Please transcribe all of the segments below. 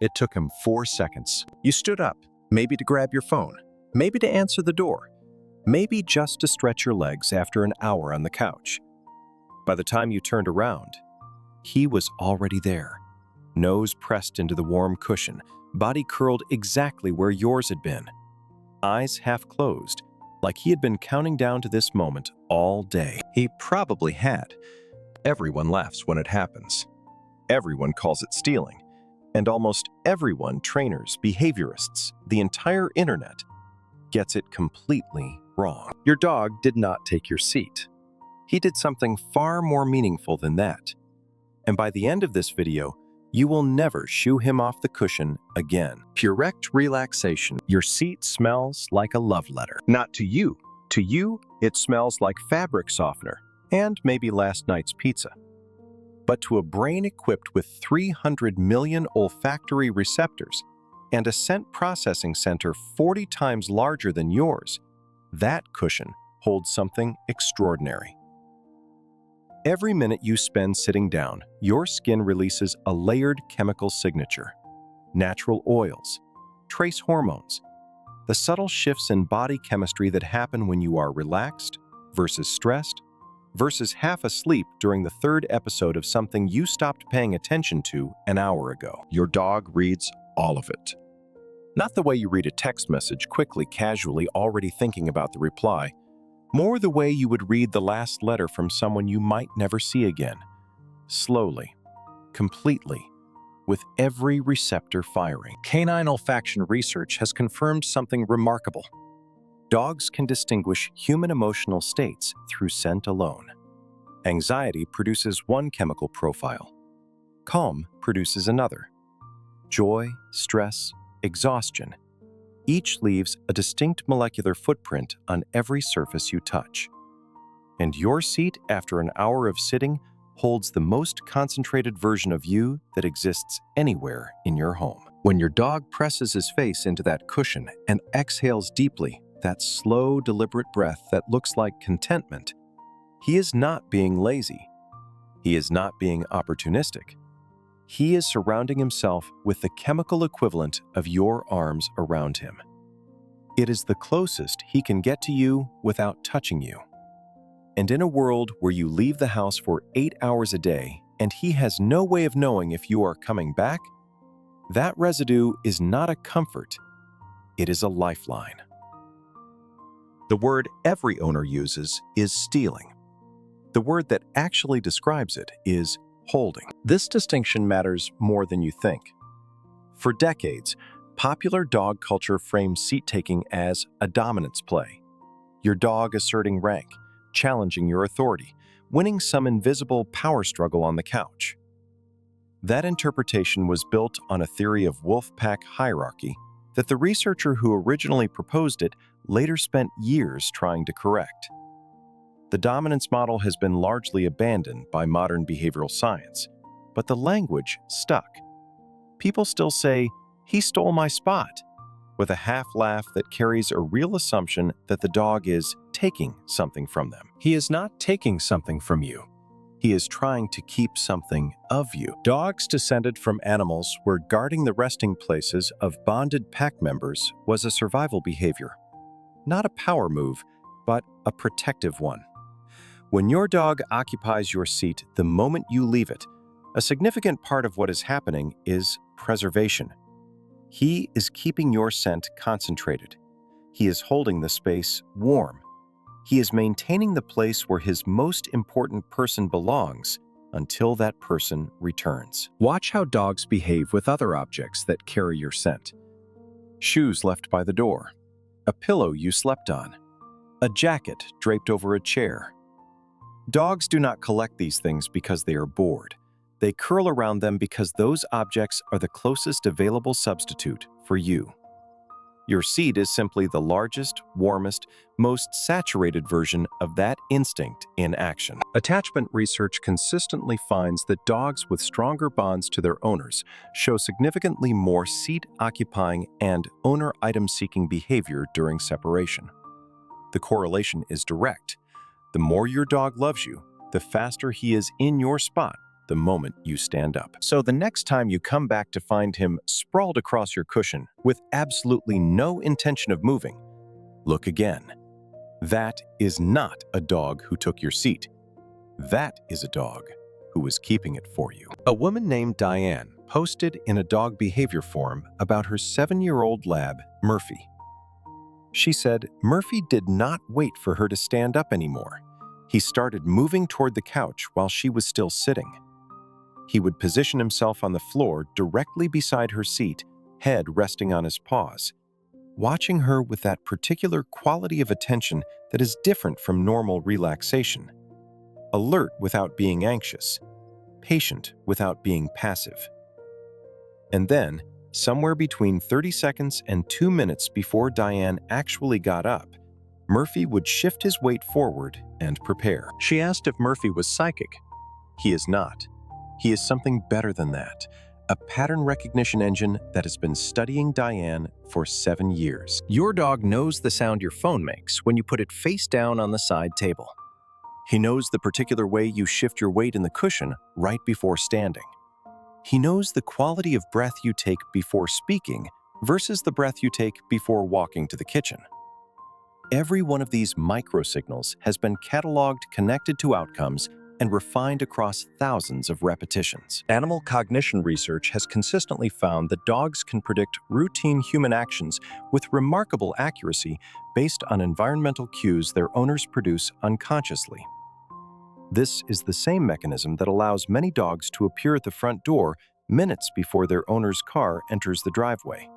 It took him 4 seconds. You stood up, maybe to grab your phone, maybe to answer the door, maybe just to stretch your legs after an hour on the couch. By the time you turned around, he was already there, nose pressed into the warm cushion, body curled exactly where yours had been, eyes half closed, like he had been counting down to this moment all day. He probably had. Everyone laughs when it happens. Everyone calls it stealing. And almost everyone, trainers, behaviorists, the entire internet, gets it completely wrong. Your dog did not take your seat. He did something far more meaningful than that. And by the end of this video, you will never shoo him off the cushion again. Purrect Relaxation. Your seat smells like a love letter. Not to you. To you, it smells like fabric softener and maybe last night's pizza. But to a brain equipped with 300 million olfactory receptors and a scent processing center 40 times larger than yours, that cushion holds something extraordinary. Every minute you spend sitting down, your skin releases a layered chemical signature. Natural oils, trace hormones, the subtle shifts in body chemistry that happen when you are relaxed versus stressed versus half asleep during the third episode of something you stopped paying attention to an hour ago. Your dog reads all of it. Not the way you read a text message quickly, casually, already thinking about the reply. More the way you would read the last letter from someone you might never see again. Slowly, completely, with every receptor firing. Canine olfaction research has confirmed something remarkable. Dogs can distinguish human emotional states through scent alone. Anxiety produces one chemical profile. Calm produces another. Joy, stress, exhaustion. Each leaves a distinct molecular footprint on every surface you touch. And your seat, after an hour of sitting, holds the most concentrated version of you that exists anywhere in your home. When your dog presses his face into that cushion and exhales deeply, that slow, deliberate breath that looks like contentment, he is not being lazy. He is not being opportunistic. He is surrounding himself with the chemical equivalent of your arms around him. It is the closest he can get to you without touching you. And in a world where you leave the house for 8 hours a day and he has no way of knowing if you are coming back, that residue is not a comfort, it is a lifeline. The word every owner uses is stealing. The word that actually describes it is holding. This distinction matters more than you think. For decades, popular dog culture frames seat-taking as a dominance play. Your dog asserting rank, challenging your authority, winning some invisible power struggle on the couch. That interpretation was built on a theory of wolf-pack hierarchy that the researcher who originally proposed it later spent years trying to correct. The dominance model has been largely abandoned by modern behavioral science, but the language stuck. People still say, "He stole my spot," with a half laugh that carries a real assumption that the dog is taking something from them. He is not taking something from you. He is trying to keep something of you. Dogs descended from animals where guarding the resting places of bonded pack members was a survival behavior. Not a power move, but a protective one. When your dog occupies your seat the moment you leave it, a significant part of what is happening is preservation. He is keeping your scent concentrated. He is holding the space warm. He is maintaining the place where his most important person belongs until that person returns. Watch how dogs behave with other objects that carry your scent. Shoes left by the door, a pillow you slept on, a jacket draped over a chair. Dogs do not collect these things because they are bored. They curl around them because those objects are the closest available substitute for you. Your seat is simply the largest, warmest, most saturated version of that instinct in action. Attachment research consistently finds that dogs with stronger bonds to their owners show significantly more seat-occupying and owner-item-seeking behavior during separation. The correlation is direct. The more your dog loves you, the faster he is in your spot the moment you stand up. So the next time you come back to find him sprawled across your cushion with absolutely no intention of moving, look again. That is not a dog who took your seat. That is a dog who was keeping it for you. A woman named Diane posted in a dog behavior forum about her 7-year-old lab, Murphy. She said Murphy did not wait for her to stand up anymore. He started moving toward the couch while she was still sitting. He would position himself on the floor directly beside her seat, head resting on his paws, watching her with that particular quality of attention that is different from normal relaxation. Alert without being anxious, patient without being passive. And then, somewhere between 30 seconds and 2 minutes before Diane actually got up, Murphy would shift his weight forward and prepare. She asked if Murphy was psychic. He is not. He is something better than that, a pattern recognition engine that has been studying Diane for 7 years. Your dog knows the sound your phone makes when you put it face down on the side table. He knows the particular way you shift your weight in the cushion right before standing. He knows the quality of breath you take before speaking versus the breath you take before walking to the kitchen. Every one of these microsignals has been cataloged, connected to outcomes, and refined across thousands of repetitions. Animal cognition research has consistently found that dogs can predict routine human actions with remarkable accuracy based on environmental cues their owners produce unconsciously. This is the same mechanism that allows many dogs to appear at the front door minutes before their owner's car enters the driveway.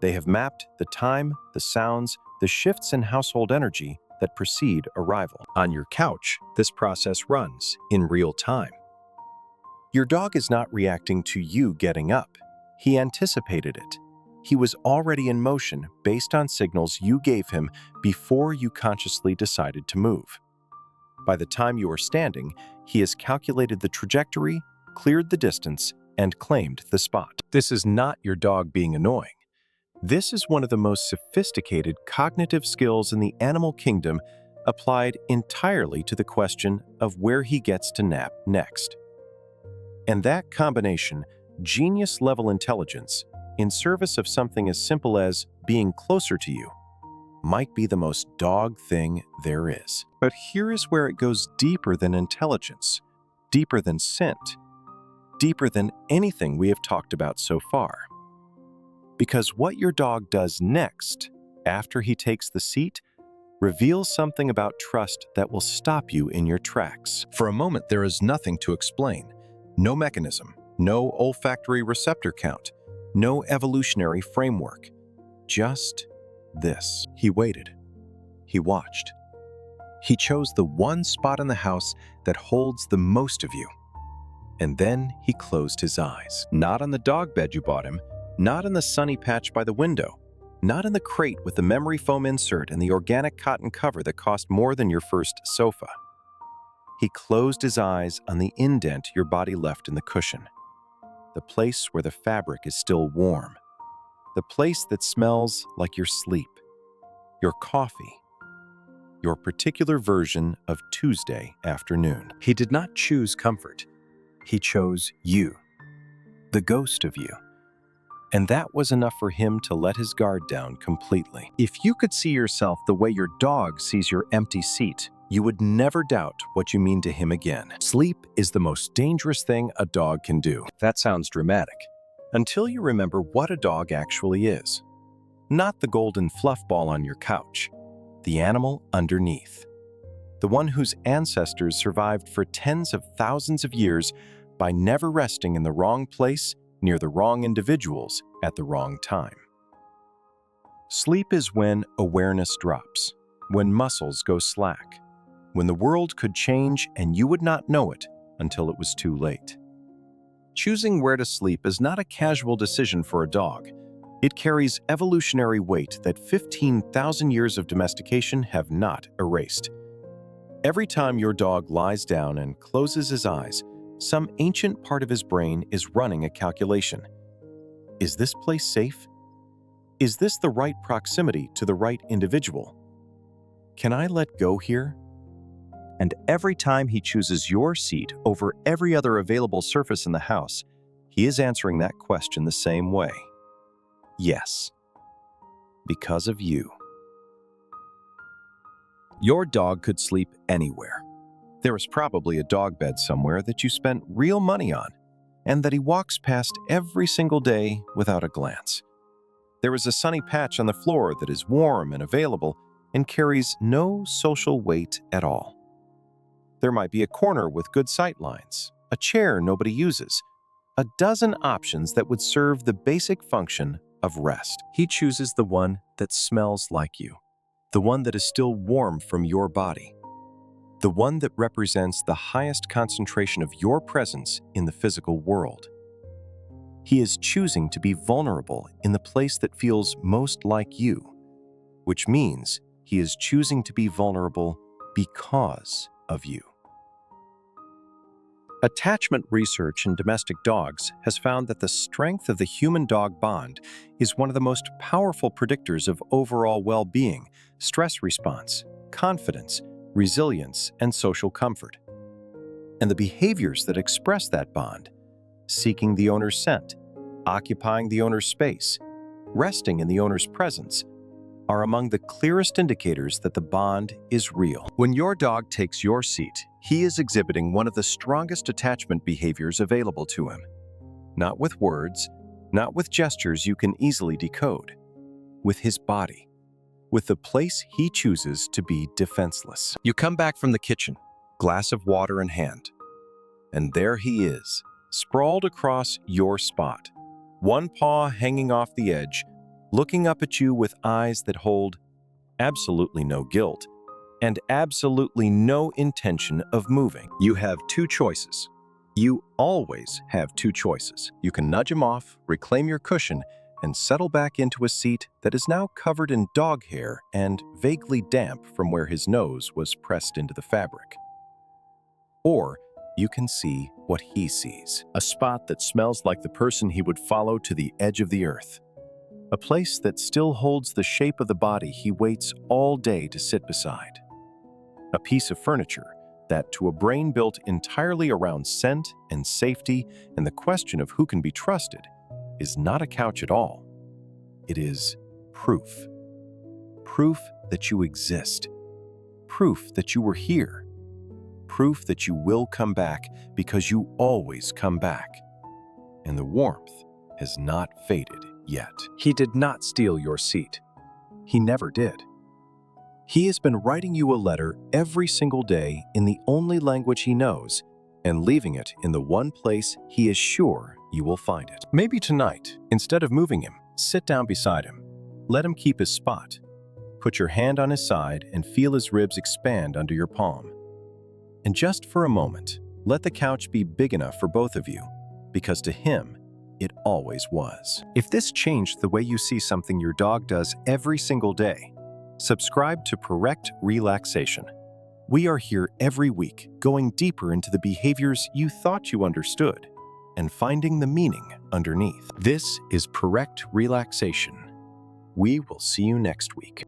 They have mapped the time, the sounds, the shifts in household energy that precede arrival. On your couch, this process runs in real time. Your dog is not reacting to you getting up. He anticipated it. He was already in motion based on signals you gave him before you consciously decided to move. By the time you are standing, he has calculated the trajectory, cleared the distance, and claimed the spot. This is not your dog being annoying. This is one of the most sophisticated cognitive skills in the animal kingdom applied entirely to the question of where he gets to nap next. And that combination, genius-level intelligence, in service of something as simple as being closer to you, might be the most dog thing there is. But here is where it goes deeper than intelligence, deeper than scent, deeper than anything we have talked about so far. Because what your dog does next, after he takes the seat, reveals something about trust that will stop you in your tracks. For a moment, there is nothing to explain. No mechanism, no olfactory receptor count, no evolutionary framework. Just this. He waited. He watched. He chose the one spot in the house that holds the most of you. And then he closed his eyes. Not on the dog bed you bought him, not in the sunny patch by the window, not in the crate with the memory foam insert and the organic cotton cover that cost more than your first sofa. He closed his eyes on the indent your body left in the cushion, the place where the fabric is still warm, the place that smells like your sleep, your coffee, your particular version of Tuesday afternoon. He did not choose comfort. He chose you, the ghost of you. And that was enough for him to let his guard down completely. If you could see yourself the way your dog sees your empty seat, you would never doubt what you mean to him again. Sleep is the most dangerous thing a dog can do. That sounds dramatic. Until you remember what a dog actually is. Not the golden fluff ball on your couch. The animal underneath. The one whose ancestors survived for tens of thousands of years by never resting in the wrong place near the wrong individuals at the wrong time. Sleep is when awareness drops, when muscles go slack, when the world could change and you would not know it until it was too late. Choosing where to sleep is not a casual decision for a dog. It carries evolutionary weight that 15,000 years of domestication have not erased. Every time your dog lies down and closes his eyes, some ancient part of his brain is running a calculation. Is this place safe? Is this the right proximity to the right individual? Can I let go here? And every time he chooses your seat over every other available surface in the house, he is answering that question the same way. Yes, because of you. Your dog could sleep anywhere. There is probably a dog bed somewhere that you spent real money on, and that he walks past every single day without a glance. There is a sunny patch on the floor that is warm and available and carries no social weight at all. There might be a corner with good sight lines, a chair nobody uses, a dozen options that would serve the basic function of rest. He chooses the one that smells like you, the one that is still warm from your body, the one that represents the highest concentration of your presence in the physical world. He is choosing to be vulnerable in the place that feels most like you, which means he is choosing to be vulnerable because of you. Attachment research in domestic dogs has found that the strength of the human-dog bond is one of the most powerful predictors of overall well-being, stress response, confidence, resilience, and social comfort. And the behaviors that express that bond, seeking the owner's scent, occupying the owner's space, resting in the owner's presence, are among the clearest indicators that the bond is real. When your dog takes your seat, he is exhibiting one of the strongest attachment behaviors available to him. Not with words, not with gestures you can easily decode. With his body. With the place he chooses to be defenseless. You come back from the kitchen, glass of water in hand. And there he is, sprawled across your spot, one paw hanging off the edge, looking up at you with eyes that hold absolutely no guilt and absolutely no intention of moving. You have two choices. You always have two choices. You can nudge him off, reclaim your cushion, and settle back into a seat that is now covered in dog hair and vaguely damp from where his nose was pressed into the fabric. Or you can see what he sees, a spot that smells like the person he would follow to the edge of the earth. A place that still holds the shape of the body he waits all day to sit beside. A piece of furniture that, to a brain built entirely around scent and safety and the question of who can be trusted, is not a couch at all. It is proof. Proof that you exist. Proof that you were here. Proof that you will come back because you always come back. And the warmth has not faded yet. He did not steal your seat. He never did. He has been writing you a letter every single day in the only language he knows and leaving it in the one place he is sure you will find it. Maybe tonight, instead of moving him, sit down beside him. Let him keep his spot. Put your hand on his side and feel his ribs expand under your palm. And just for a moment, let the couch be big enough for both of you, because to him, it always was. If this changed the way you see something your dog does every single day, subscribe to Purrect Relaxation. We are here every week, going deeper into the behaviors you thought you understood and finding the meaning underneath. This is Purrect Relaxation. We will see you next week.